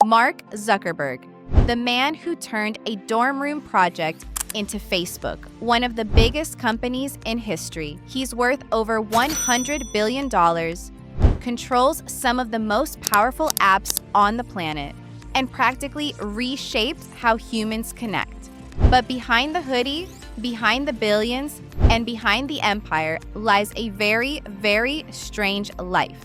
Mark Zuckerberg, the man who turned a dorm room project into Facebook, one of the biggest companies in history. He's worth over $100 billion, controls some of the most powerful apps on the planet, and practically reshaped how humans connect. But behind the hoodie, behind the billions, and behind the empire lies a very, very strange life.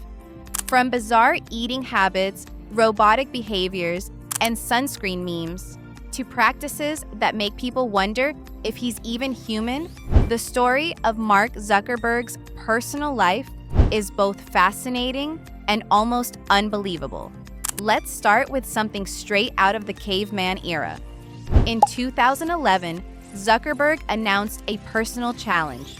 From bizarre eating habits, robotic behaviors, and sunscreen memes, to practices that make people wonder if he's even human, the story of Mark Zuckerberg's personal life is both fascinating and almost unbelievable. Let's start with something straight out of the caveman era. In 2011, Zuckerberg announced a personal challenge.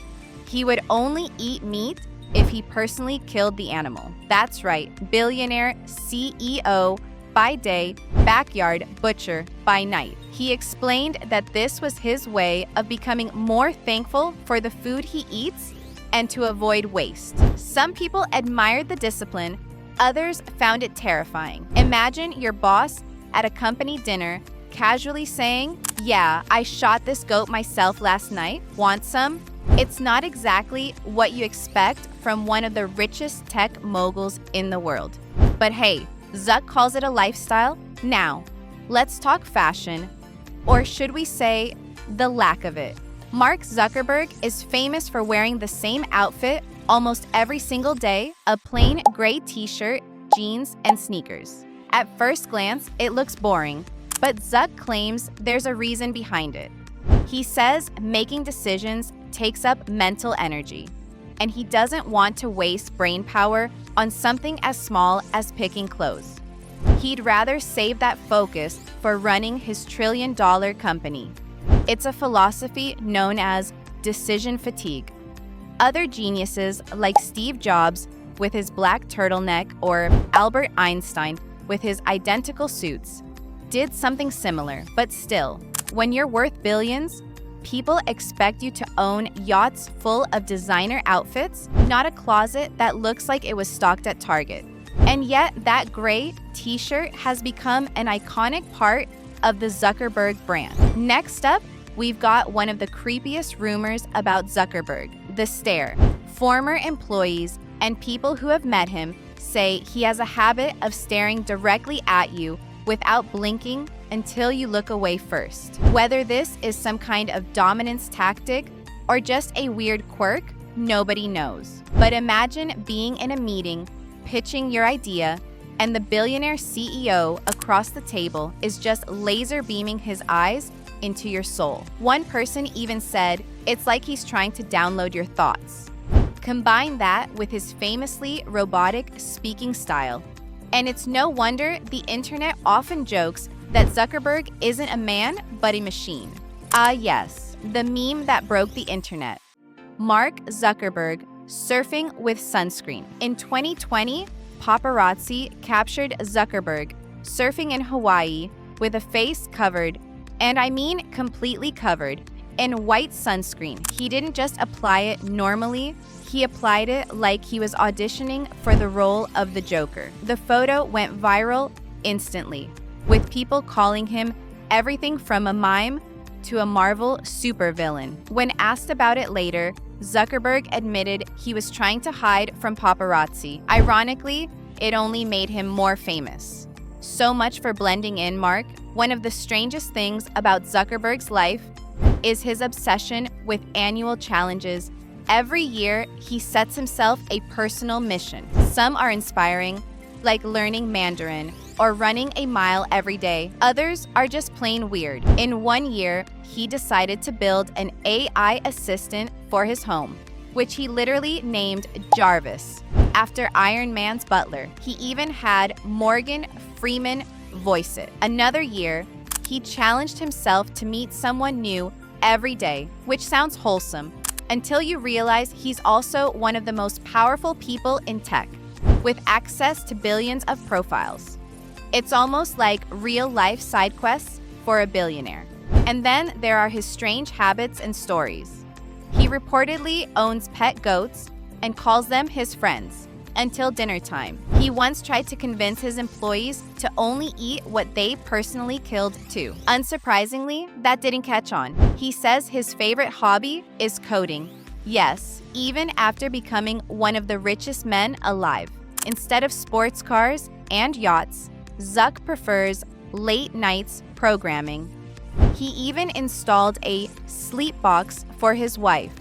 He would only eat meat if he personally killed the animal. That's right, billionaire CEO by day, backyard butcher by night. He explained that this was his way of becoming more thankful for the food he eats and to avoid waste. Some people admired the discipline, others found it terrifying. Imagine your boss at a company dinner casually saying, "Yeah, I shot this goat myself last night. Want some?" It's not exactly what you expect from one of the richest tech moguls in the world. But hey, Zuck calls it a lifestyle. Now, let's talk fashion, or should we say, the lack of it. Mark Zuckerberg is famous for wearing the same outfit almost every single day, a plain gray t-shirt, jeans, and sneakers. At first glance, it looks boring, but Zuck claims there's a reason behind it. He says making decisions takes up mental energy, and he doesn't want to waste brain power on something as small as picking clothes. He'd rather save that focus for running his trillion-dollar company. It's a philosophy known as decision fatigue. Other geniuses like Steve Jobs with his black turtleneck or Albert Einstein with his identical suits did something similar, but still, when you're worth billions, people expect you to own yachts full of designer outfits, not a closet that looks like it was stocked at Target. And yet, that gray t-shirt has become an iconic part of the Zuckerberg brand. Next up, we've got one of the creepiest rumors about Zuckerberg, the stare. Former employees and people who have met him say he has a habit of staring directly at you without blinking until you look away first. Whether this is some kind of dominance tactic or just a weird quirk, nobody knows. But imagine being in a meeting, pitching your idea, and the billionaire CEO across the table is just laser beaming his eyes into your soul. One person even said, it's like he's trying to download your thoughts. Combine that with his famously robotic speaking style, and it's no wonder the internet often jokes that Zuckerberg isn't a man, but a machine. Ah yes, the meme that broke the internet. Mark Zuckerberg surfing with sunscreen. In 2020, paparazzi captured Zuckerberg surfing in Hawaii with a face covered, and I mean completely covered, in white sunscreen. He didn't just apply it normally, he applied it like he was auditioning for the role of the Joker. The photo went viral instantly, with people calling him everything from a mime to a Marvel supervillain. When asked about it later, Zuckerberg admitted he was trying to hide from paparazzi. Ironically, it only made him more famous. So much for blending in, Mark. One of the strangest things about Zuckerberg's life is his obsession with annual challenges. Every year, he sets himself a personal mission. Some are inspiring, like learning Mandarin or running a mile every day. Others are just plain weird. In one year, he decided to build an AI assistant for his home, which he literally named Jarvis, after Iron Man's butler. He even had Morgan Freeman voice it. Another year, he challenged himself to meet someone new every day, which sounds wholesome, until you realize he's also one of the most powerful people in tech, with access to billions of profiles. It's almost like real-life side quests for a billionaire. And then there are his strange habits and stories. He reportedly owns pet goats and calls them his friends. until dinner time. He once tried to convince his employees to only eat what they personally killed too. Unsurprisingly, that didn't catch on. He says his favorite hobby is coding. Yes, even after becoming one of the richest men alive. Instead of sports cars and yachts, Zuck prefers late nights programming. He even installed a sleep box for his wife,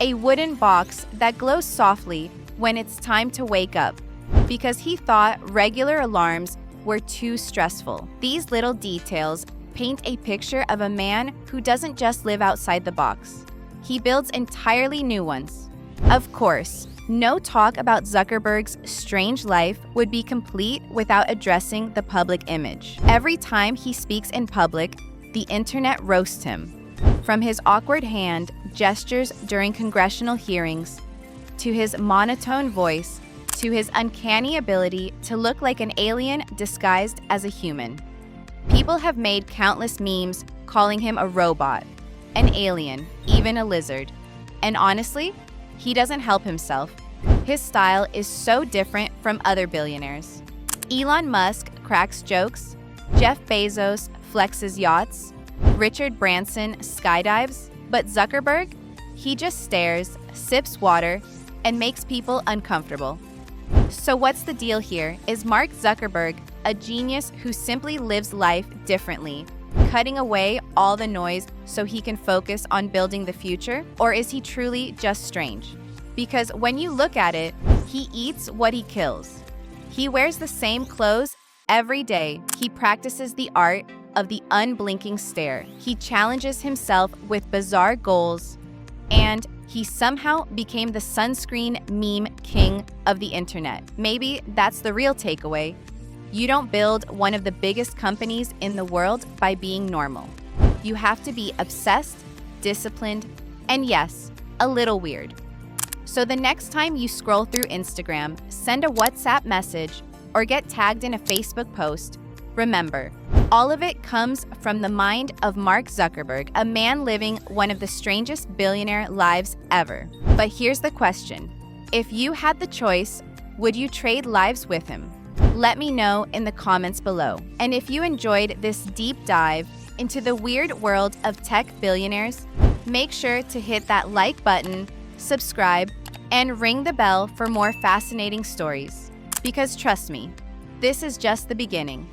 a wooden box that glows softly when it's time to wake up, because he thought regular alarms were too stressful. These little details paint a picture of a man who doesn't just live outside the box. He builds entirely new ones. Of course, no talk about Zuckerberg's strange life would be complete without addressing the public image. Every time he speaks in public, the internet roasts him. From his awkward hand gestures during congressional hearings, to his monotone voice, to his uncanny ability to look like an alien disguised as a human. People have made countless memes calling him a robot, an alien, even a lizard. And honestly, he doesn't help himself. His style is so different from other billionaires. Elon Musk cracks jokes, Jeff Bezos flexes yachts, Richard Branson skydives, but Zuckerberg, he just stares, sips water, and makes people uncomfortable. So what's the deal here? Is Mark Zuckerberg a genius who simply lives life differently, cutting away all the noise so he can focus on building the future? Or is he truly just strange? Because when you look at it, he eats what he kills. He wears the same clothes every day. He practices the art of the unblinking stare. He challenges himself with bizarre goals, and he somehow became the sunscreen meme king of the internet. Maybe that's the real takeaway. You don't build one of the biggest companies in the world by being normal. You have to be obsessed, disciplined, and yes, a little weird. So the next time you scroll through Instagram, send a WhatsApp message, or get tagged in a Facebook post, remember, all of it comes from the mind of Mark Zuckerberg, a man living one of the strangest billionaire lives ever. But here's the question. If you had the choice, would you trade lives with him? Let me know in the comments below. And if you enjoyed this deep dive into the weird world of tech billionaires, make sure to hit that like button, subscribe, and ring the bell for more fascinating stories. Because trust me, this is just the beginning.